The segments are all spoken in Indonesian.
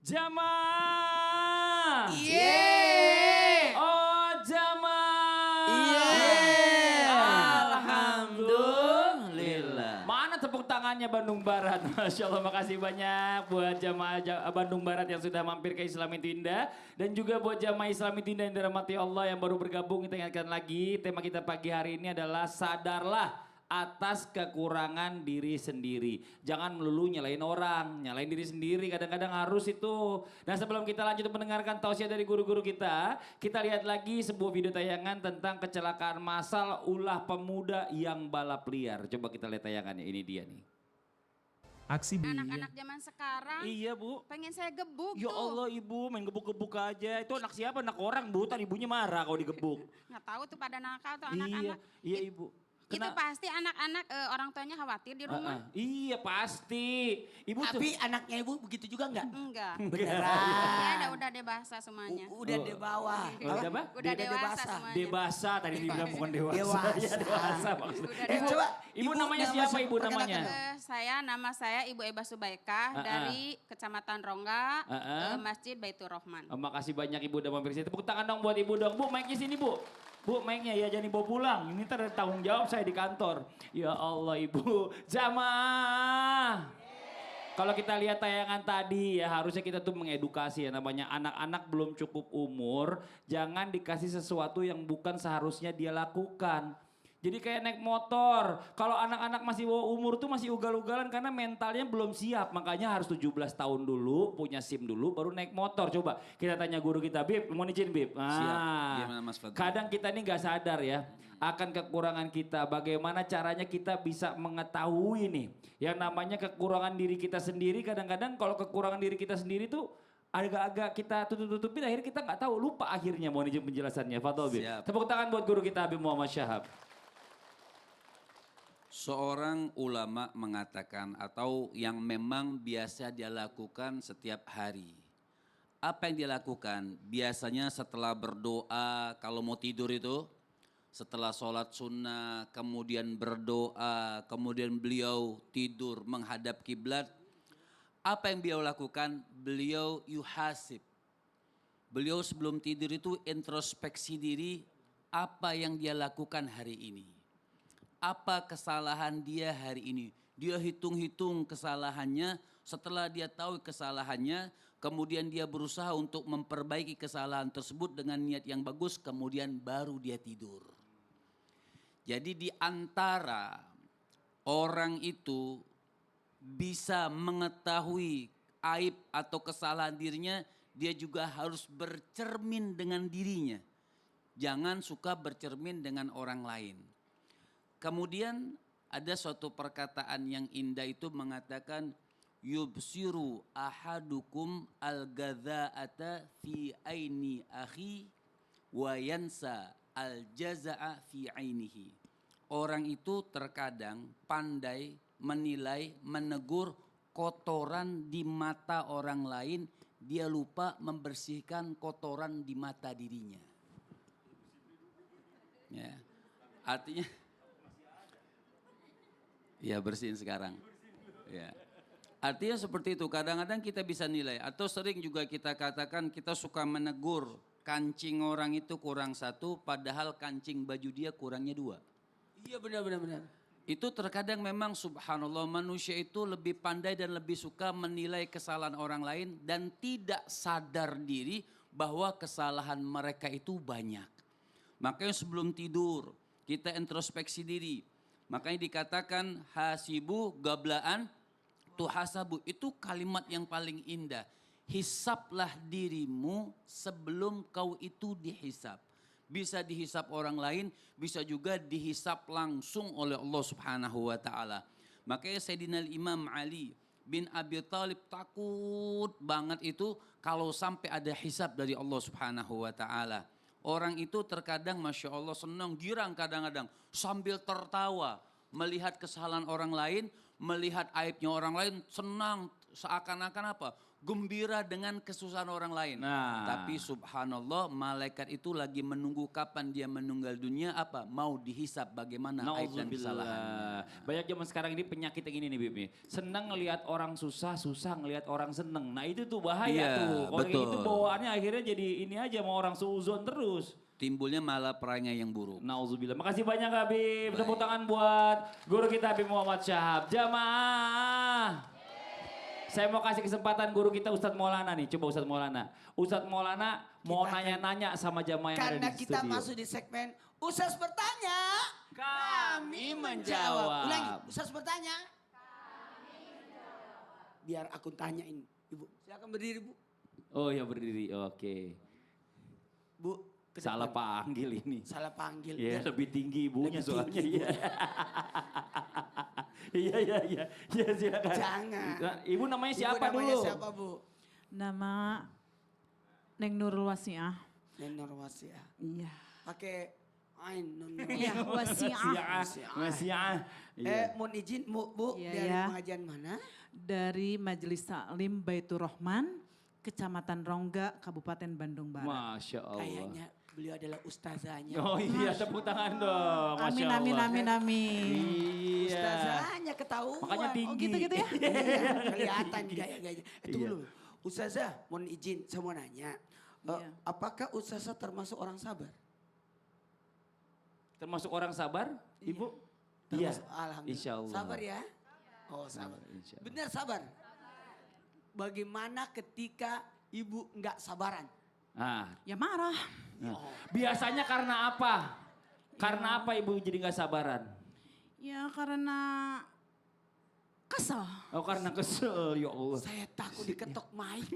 Jamaah. Yeay. Oh jamaah. Yeay. Alhamdulillah. Mana tepuk tangannya Bandung Barat? Masya Allah, makasih banyak buat jamaah Bandung Barat yang sudah mampir ke Islami Tinda. Dan juga buat jamaah Islami Tinda yang dirahmati Allah yang baru bergabung. Kita ingatkan lagi, tema kita pagi hari ini adalah sadarlah atas kekurangan diri sendiri. Jangan melulu nyalain orang, nyalain diri sendiri, kadang-kadang harus itu. Dan sebelum kita lanjut mendengarkan tausiah dari guru-guru kita lihat lagi sebuah video tayangan tentang kecelakaan massal ulah pemuda yang balap liar. Coba kita lihat tayangannya, ini dia nih. Aksi Anak-anak zaman sekarang Iya Bu. pengen saya gebuk Ya tuh. Allah Ibu, main gebuk-gebuk aja. Itu anak siapa? Anak orang Bu, tadi ibunya marah kalau digebuk. Nggak tahu tuh pada nakal atau Iya, anak-anak. iya Ibu. Itu pasti anak-anak orang tuanya khawatir di rumah. Iya pasti. Ibu Tapi anaknya ibu begitu juga enggak? Enggak. Beneran. Ya udah dewasa semuanya. Udah di bawah. Udah apa? Udah dewasa semuanya. Dewasa tadi dibilang bukan dewasa. Dewasa. Ya, dewasa maksudnya. Udah Ibu, Coba, ibu Ibu namanya nama siapa siapa? Ibu namanya? Nama saya Ibu Eba Subaikah dari Kecamatan Rongga, Masjid Baitur Rahman. Oh, makasih banyak Ibu udah mampir sini. Tepuk tangan dong buat Ibu dong. Bu, mic-nya sini Bu. Bu, mic-nya ya jangan dibawa pulang. Ini ntar ada tanggung jawab saya di kantor. Ya Allah Ibu. Jamaah. Kalau kita lihat tayangan tadi ya harusnya kita tuh mengedukasi ya namanya anak-anak belum cukup umur. Jangan dikasih sesuatu yang bukan seharusnya dia lakukan. Jadi kayak naik motor. Kalau anak-anak masih bawah umur tuh masih ugal-ugalan karena mentalnya belum siap. Makanya harus 17 tahun dulu, punya SIM dulu baru naik motor. Coba kita tanya guru kita, Bib, mau izin Bib? Siap. Gimana Mas Fadli? Kadang kita ini gak sadar ya akan kekurangan kita. Bagaimana caranya kita bisa mengetahui nih yang namanya kekurangan diri kita sendiri. Kadang-kadang kalau kekurangan diri kita sendiri tuh agak-agak kita tutup-tutupin akhirnya kita gak tahu. Lupa akhirnya mau izin penjelasannya. Fadol Bib. Siap. Tepuk tangan buat guru kita Habib Muhammad Syahab. Seorang ulama mengatakan atau yang memang biasa dia lakukan setiap hari. Apa yang dia lakukan? Biasanya setelah berdoa, kalau mau tidur itu, setelah sholat sunnah, kemudian berdoa, kemudian beliau tidur menghadap kiblat. Apa yang beliau lakukan? Beliau yuhasib. Beliau sebelum tidur itu introspeksi diri, apa yang dia lakukan hari ini. Apa kesalahan dia hari ini. Dia hitung-hitung kesalahannya, setelah dia tahu kesalahannya, kemudian dia berusaha untuk memperbaiki kesalahan tersebut dengan niat yang bagus, kemudian baru dia tidur. Jadi di antara orang itu bisa mengetahui aib atau kesalahan dirinya, dia juga harus bercermin dengan dirinya. Jangan suka bercermin dengan orang lain. Kemudian ada suatu perkataan yang indah itu mengatakan yubsiru ahadukum al-ghadha'ata fi aini akhi wa yansa al-jaza'a fi ainihi. Orang itu terkadang pandai menilai, menegur kotoran di mata orang lain, dia lupa membersihkan kotoran di mata dirinya. Ya. Artinya ya bersihin sekarang. Ya. Artinya seperti itu, kadang-kadang kita bisa nilai atau sering juga kita katakan kita suka menegur kancing orang itu kurang satu padahal kancing baju dia kurangnya dua. Iya benar. Itu terkadang memang subhanallah manusia itu lebih pandai dan lebih suka menilai kesalahan orang lain dan tidak sadar diri bahwa kesalahan mereka itu banyak. Makanya sebelum tidur kita introspeksi diri. Makanya dikatakan hasibu gablaan tuhasabu. Itu kalimat yang paling indah. Hisaplah dirimu sebelum kau itu dihisap. Bisa dihisap orang lain, bisa juga dihisap langsung oleh Allah Subhanahu wa taala. Makanya Sayyidina Imam Ali bin Abi Thalib takut banget itu kalau sampai ada hisap dari Allah Subhanahu wa taala. Orang itu terkadang Masya Allah senang, girang kadang-kadang sambil tertawa. Melihat kesalahan orang lain, melihat aibnya orang lain senang seakan-akan apa? gembira dengan kesusahan orang lain. Nah. Tapi subhanallah malaikat itu lagi menunggu kapan dia meninggal dunia apa? Mau dihisap bagaimana aib dan kesalahannya. Banyak zaman sekarang ini penyakit yang ini nih Bib. Senang ngelihat orang susah, susah ngelihat orang seneng. Nah itu tuh bahaya Iya, tuh. Kalau kayak gitu betul. bawaannya akhirnya jadi ini aja mau orang suuzon terus. Timbulnya malah perangai yang buruk. Nauzubillah. Makasih banyak Habib. Tepuk tangan buat guru kita Habib Muhammad Syahab. Jamaah. Saya mau kasih kesempatan guru kita Ustadz Maulana nih. Coba Ustadz Maulana. Ustadz Maulana mau Kita akan- nanya-nanya sama jamaah yang ada Karena di kita studio. masuk di segmen Ustaz bertanya, Kami menjawab. Ulangi, Ustaz bertanya. Biar aku tanyain, Ibu. Silakan berdiri, Bu. Oh ya berdiri, oke. Bu, ke Salah depan. panggil ini. Salah panggil. Ya Biar- lebih tinggi ibunya Lebih soalnya. tinggi, Iya. Iya. Ya silakan. Jangan. Nah, Ibu namanya Ibu siapa namanya dulu? siapa, Bu? Nama Neng Nurul Wasiah. Nenor Wasiah. Iya. Pakai Ain Nun. Iya, Wasiah. Masya. Mohon izin, Bu, Iya, dari ya. pengajian mana? Dari Majelis Taklim Baitur Rahman, Kecamatan Rongga, Kabupaten Bandung Barat. Masya Allah. Kayaknya beliau adalah ustazahnya. Oh iya tepuk tangan dong. Masya Amin, Allah. amin, amin, amin. Iya. Ustazahnya ketahuan. Makanya tinggi. Oh gitu-gitu ya? Iya, kelihatan gaya-gaya. Iya. Tunggu dulu. Ustazah, mohon izin, saya mau nanya. Iya. Apakah Ustazah termasuk orang sabar? Termasuk orang sabar, Ibu? Iya. Alhamdulillah. Insya Allah. Sabar ya? Oh sabar. Insya Allah. Benar sabar. Bagaimana ketika ibu enggak sabaran? Nah, Ya marah. biasanya karena apa? Karena apa Ibu jadi nggak sabaran? Ya karena kesel. Oh karena kesel, ya Allah. Saya takut diketok mic.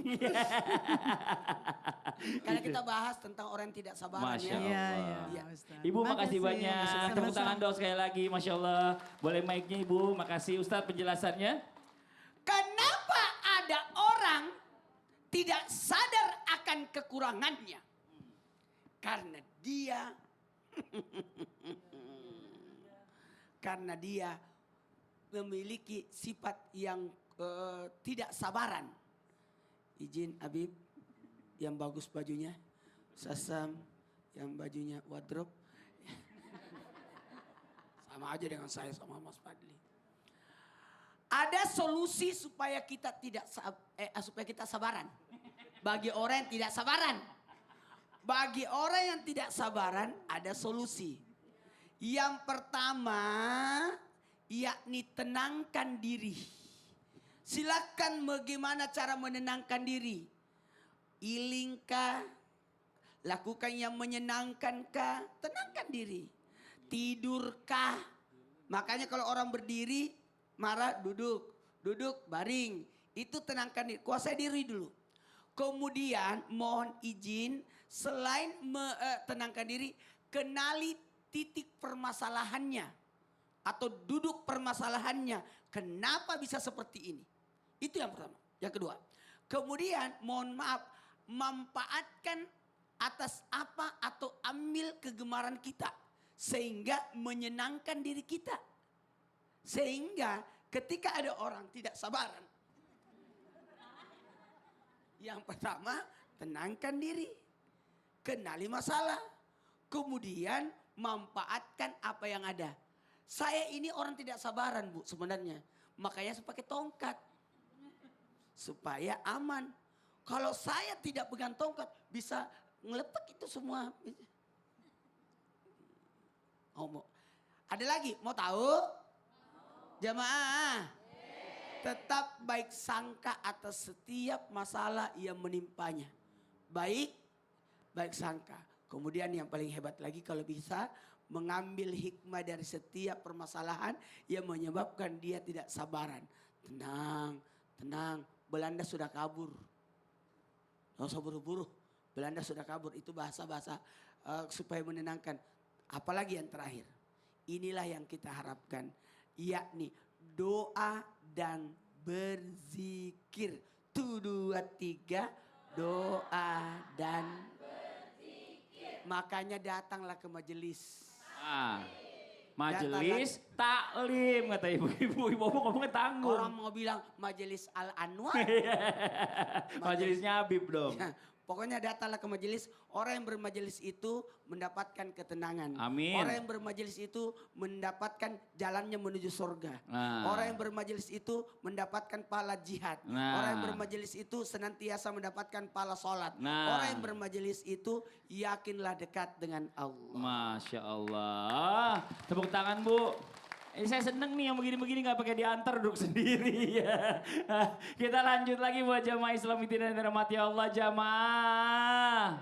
Karena kita bahas tentang orang yang tidak sabaran Masya ya. Allah. Iya, iya. Iya. Ustaz. Ibu makasih banyak. Sama-sama. Tepuk tangan dong sekali lagi, Masya Allah. Boleh mic-nya Ibu, makasih Ustadz penjelasannya. Kenapa ada orang tidak sadar akan kekurangannya? Karena dia karena dia memiliki sifat yang tidak sabaran. Izin Habib yang bagus bajunya, Sasam yang bajunya wardrobe. Sama aja dengan saya sama Mas Fadli. Ada solusi supaya kita tidak supaya kita sabaran. Bagi orang yang tidak sabaran. Bagi orang yang tidak sabaran ada solusi. Yang pertama yakni tenangkan diri. Silakan bagaimana cara menenangkan diri. Ilingkah, lakukan yang menyenangkankah, tenangkan diri. Tidurkah, makanya kalau orang berdiri marah duduk, duduk baring. Itu tenangkan diri, kuasai diri dulu. Kemudian mohon izin selain tenangkan diri, kenali titik permasalahannya. Atau duduk permasalahannya. Kenapa bisa seperti ini? Itu yang pertama. Yang kedua. Kemudian mohon maaf. Manfaatkan atas apa atau ambil kegemaran kita. Sehingga menyenangkan diri kita. Sehingga ketika ada orang tidak sabaran. Yang pertama tenangkan diri. Kenali masalah. Kemudian manfaatkan apa yang ada. Saya ini orang tidak sabaran Bu sebenarnya. Makanya saya pakai tongkat. Supaya aman. Kalau saya tidak pegang tongkat bisa ngelepak itu semua. Oh, mau. Ada lagi mau tahu? Jamaah. Tetap baik sangka atas setiap masalah yang menimpanya. Baik sangka. Kemudian yang paling hebat lagi kalau bisa mengambil hikmah dari setiap permasalahan yang menyebabkan dia tidak sabaran. Tenang, tenang. Belanda sudah kabur. Nggak usah buru-buru. Belanda sudah kabur. Itu bahasa-bahasa supaya menenangkan. Apalagi yang terakhir. Inilah yang kita harapkan. Yakni doa dan berzikir. 1, 2, 3. Doa dan berzikir. Makanya datanglah ke majelis. Majelis taklim kata ibu-ibu. Ibu ngomongnya tanggung. Orang mau bilang Majelis Al-Anwar. Majelisnya Habib dong. Ya, pokoknya datanglah ke majelis, orang yang bermajelis itu mendapatkan ketenangan. Amin. Orang yang bermajelis itu mendapatkan jalannya menuju surga. Nah. Orang yang bermajelis itu mendapatkan pahala jihad. Nah. Orang yang bermajelis itu senantiasa mendapatkan pahala sholat. Nah. Orang yang bermajelis itu yakinlah dekat dengan Allah. Masya Allah. Tepuk tangan Bu. Saya seneng nih yang begini-begini gak pakai diantar, duduk sendiri ya. Kita lanjut lagi buat jamaah Islam yang dirahmati Allah jamaah.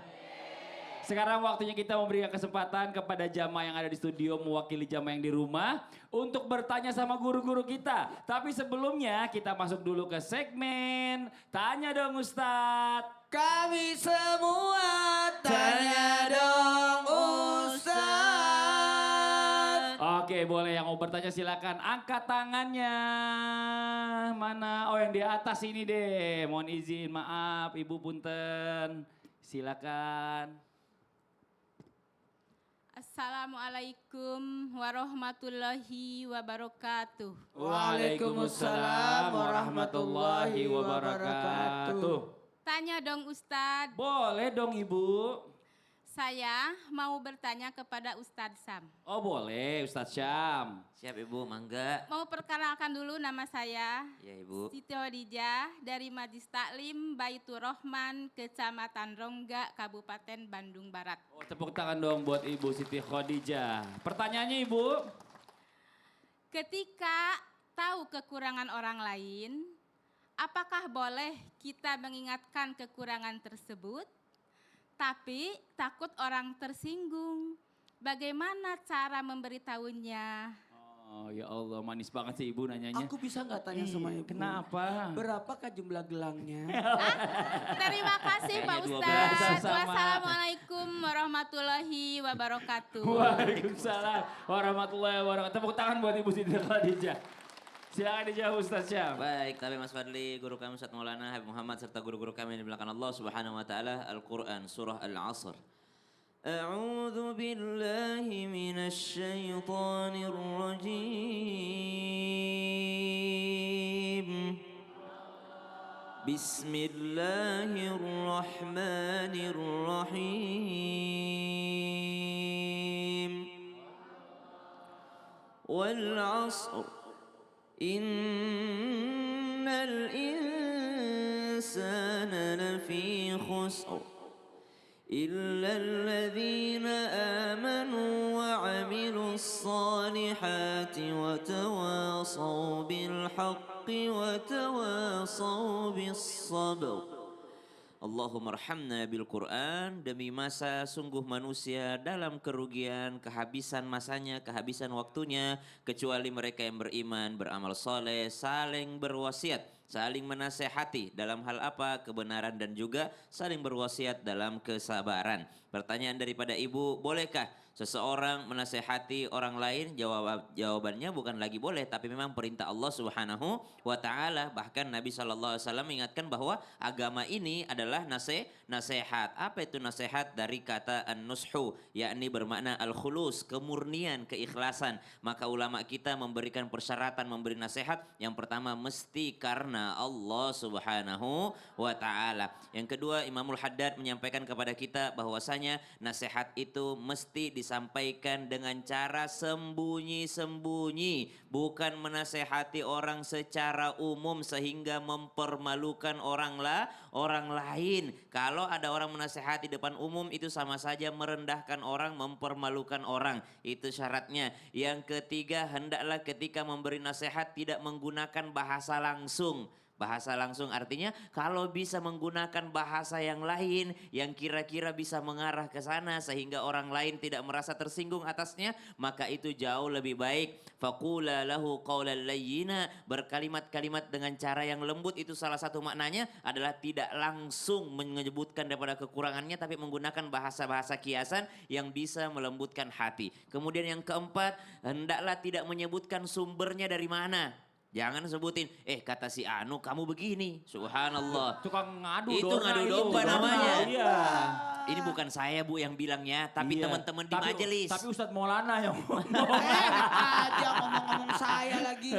Sekarang waktunya kita memberikan kesempatan kepada jamaah yang ada di studio mewakili jamaah yang di rumah untuk bertanya sama guru-guru kita. Tapi sebelumnya kita masuk dulu ke segmen Tanya Dong Ustadz. Kami semua tanya dong Ustaz. Oke, boleh yang mau bertanya silakan angkat tangannya. Mana? Oh, yang di atas ini deh. Mohon izin, maaf Ibu punten. Silakan. Assalamualaikum warahmatullahi wabarakatuh. Waalaikumsalam warahmatullahi wabarakatuh. Tanya dong Ustadz, Boleh dong Ibu. saya mau bertanya kepada Ustadz Sam. Oh boleh Ustadz Syam. Siap Ibu, mangga. Mau perkenalkan dulu nama saya. Ya Ibu. Siti Khadijah dari Majelis Taklim Baitur Rahman, Kecamatan Rongga, Kabupaten Bandung Barat. Oh, tepuk tangan dong buat Ibu Siti Khadijah. Pertanyaannya Ibu. Ketika tahu kekurangan orang lain, apakah boleh kita mengingatkan kekurangan tersebut? Tapi takut orang tersinggung. Bagaimana cara memberitahunya? Oh ya Allah, manis banget sih Ibu nanyanya. Aku bisa nggak tanya sama ibu? Kenapa? Berapakah jumlah gelangnya? Terima kasih Pak Kayaknya 12. Ustadz. Sama-sama. Wassalamualaikum warahmatullahi wabarakatuh. Waalaikumsalam warahmatullahi wabarakatuh. Tepuk tangan buat Ibu Siti Khadijah. Silakan dijawab Ustaz Syam. Baik, tapi Mas Fadli, guru kami Ustaz Maulana Habib Muhammad serta guru-guru kami yang dimuliakan Allah Subhanahu wa taala, Al-Qur'an surah Al-Asr. A'udzu billahi minasy syaithanir rajim. Bismillahirrahmanirrahim. Wal 'asr. إن الإنسان لفي خسر إلا الذين آمنوا وعملوا الصالحات وتواصوا بالحق وتواصوا بالصبر. Allahumma arhamna bil Quran. Demi masa sungguh manusia dalam kerugian, kehabisan masanya, kehabisan waktunya, kecuali mereka yang beriman, beramal soleh, saling berwasiat, saling menasehati dalam hal apa? Kebenaran dan juga saling berwasiat dalam kesabaran. Pertanyaan daripada Ibu, bolehkah seseorang menasehati orang lain? Jawabannya bukan lagi boleh, tapi memang perintah Allah Subhanahu wa taala. Bahkan Nabi SAW mengingatkan bahwa agama ini adalah nasihat. Apa itu nasihat? Dari kata an-nushu, yakni bermakna al-khulus, kemurnian, keikhlasan. Maka ulama kita memberikan persyaratan memberi nasihat. Yang pertama mesti karena Allah Subhanahu wa taala. Yang kedua, Imamul Haddad menyampaikan kepada kita bahwasanya nasihat itu mesti disampaikan dengan cara sembunyi-sembunyi, bukan menasehati orang secara umum sehingga mempermalukan orang lain. Kalau ada orang menasehati depan umum itu sama saja merendahkan orang, mempermalukan orang. Itu syaratnya. Yang ketiga, hendaklah ketika memberi nasihat tidak menggunakan bahasa langsung. Bahasa langsung artinya kalau bisa menggunakan bahasa yang lain yang kira-kira bisa mengarah ke sana sehingga orang lain tidak merasa tersinggung atasnya, maka itu jauh lebih baik. Faqula lahu qawlan layyina, berkalimat-kalimat dengan cara yang lembut. Itu salah satu maknanya adalah tidak langsung menyebutkan daripada kekurangannya, tapi menggunakan bahasa-bahasa kiasan yang bisa melembutkan hati. Kemudian yang keempat, hendaklah tidak menyebutkan sumbernya dari mana. Jangan sebutin, kata si Anu kamu begini. Subhanallah. Tukang ngadu Itu dona ngadu itu. domba namanya. Iya. Ini bukan saya Bu yang bilangnya, tapi Iya. teman-teman di Tapi- majelis. Tapi Ustadz Maulana yang Enak aja ngomong-ngomong saya lagi.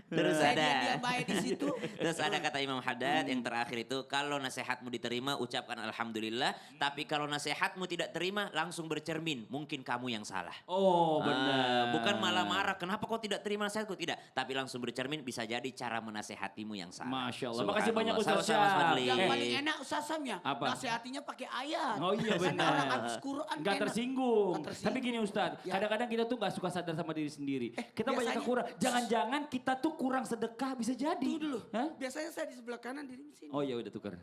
Terus Saya ada. diam baik di situ. Terus ada kata Imam Haddad yang terakhir itu, kalau nasihatmu diterima ucapkan alhamdulillah, tapi kalau nasihatmu tidak terima langsung bercermin, mungkin kamu yang salah. Oh benar. Bukan malah marah, kenapa kau tidak terima nasihatku? Tidak, tapi langsung bercermin bisa jadi cara menasehatimu yang salah. Masya Allah. Makasih banyak Subhanallah. Ustaz Sama-sama, Mas Syah. Fadli. Yang paling enak Ustaz Samnya, Apa? nasihatinya pakai ayat. Oh iya Kan benar. orang habis Quran Nggak enak. tersinggung. Nggak tersinggung. Tapi gini Ustadz, Ya. kadang-kadang kita tuh nggak suka sadar sama diri sendiri. Kita banyak biasanya- kekurangan. Jangan-jangan kita tuh kurang sedekah bisa jadi. Tunggu dulu. Hah? Biasanya saya di sebelah kanan, diri sini. Oh ya udah tukar.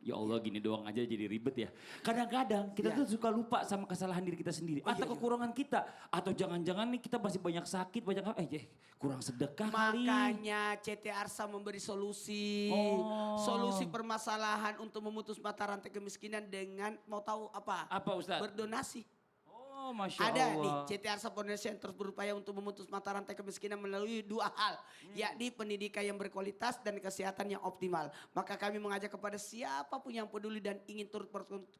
Ya Allah gini doang aja jadi ribet ya. Kadang-kadang kita Ya. tuh suka lupa sama kesalahan diri kita sendiri. Oh, atau iya, iya. kekurangan kita. Atau jangan-jangan nih kita masih banyak sakit, banyak kurang sedekah kali. Makanya CT Arsa memberi solusi. Oh. Solusi permasalahan untuk memutus mata rantai kemiskinan dengan mau tahu apa? Apa Ustadz? Berdonasi. Oh Masya Ada Allah. nih CT Arsa Foundation terus berupaya untuk memutus mata rantai kemiskinan melalui dua hal. Yakni pendidikan yang berkualitas dan kesehatan yang optimal. Maka kami mengajak kepada siapapun yang peduli dan ingin turut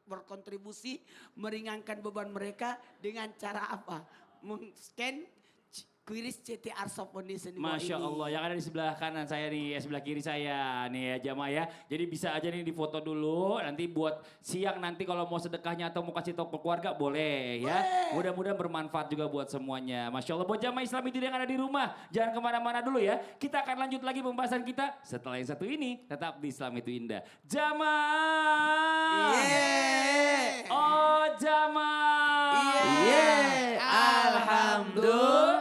berkontribusi meringankan beban mereka dengan cara apa? Men-scan kuiris CT Arsa Foundation di bawah Masya ini. Allah, yang ada di sebelah kanan saya nih, sebelah kiri saya nih ya jamaah ya. Jadi bisa aja nih difoto dulu, nanti buat siang nanti kalau mau sedekahnya atau mau kasih tahu ke keluarga boleh ya. Mudah-mudahan bermanfaat juga buat semuanya. Masya Allah, buat jamaah Islam itu yang ada di rumah, jangan kemana-mana dulu ya. Kita akan lanjut lagi pembahasan kita setelah yang satu ini, tetap di Islam itu indah. Jamaah! Yeay. Oh jamaah! Yeay. Alhamdulillah.